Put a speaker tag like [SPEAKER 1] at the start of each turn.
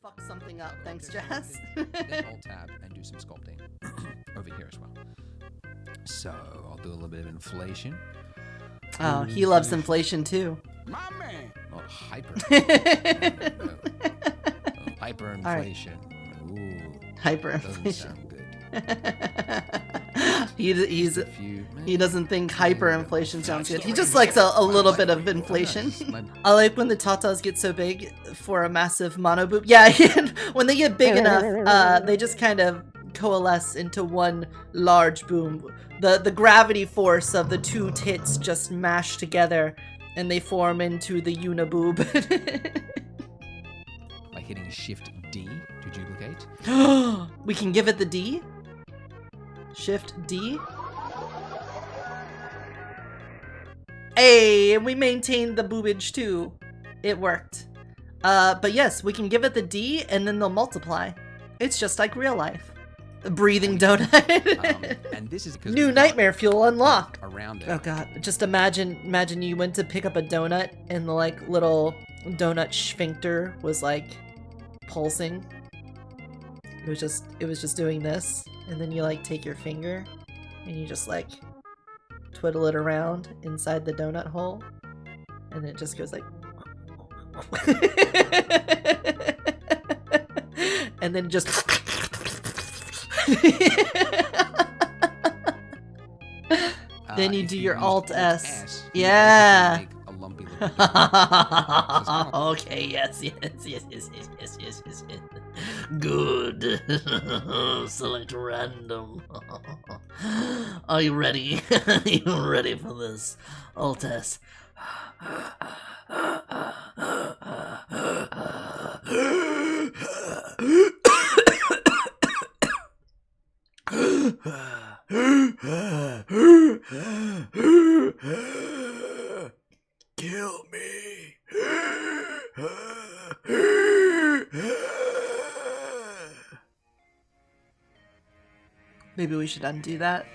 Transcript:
[SPEAKER 1] fuck something up. Thanks, Jazz.
[SPEAKER 2] Then Alt-Tab and do some sculpting over here as well. So I'll do a little bit of inflation.
[SPEAKER 1] Oh, he loves inflation too.
[SPEAKER 2] My man. Not hyper. No. Hyperinflation. Right. Ooh.
[SPEAKER 1] Hyperinflation.
[SPEAKER 2] Doesn't sound good.
[SPEAKER 1] He doesn't think hyperinflation sounds good. He just likes a little bit of inflation. I like when the tatas get so big for a massive mono boob. Yeah, when they get big enough, they just kind of coalesce into one large boom. The gravity force of the two tits just mash together, and they form into the uniboob.
[SPEAKER 2] By hitting Shift D to duplicate.
[SPEAKER 1] We can give it the D? Shift D? Hey, and we maintained the boobage too. It worked. But yes, we can give it the D and then they'll multiply. It's just like real life. A breathing donut.
[SPEAKER 2] And this is because
[SPEAKER 1] new nightmare fuel unlocked.
[SPEAKER 2] Around it.
[SPEAKER 1] Oh god, just imagine you went to pick up a donut and the like little donut sphincter was like pulsing. It was just doing this, and then you like take your finger and you just like twiddle it around inside the donut hole, and it just goes like and then just then you do your Alt S. Yeah.
[SPEAKER 2] A lumpy
[SPEAKER 1] Okay, yes. Good. Select random. Are you ready? Are you ready for this? Alt S. Kill me. Maybe we should undo that.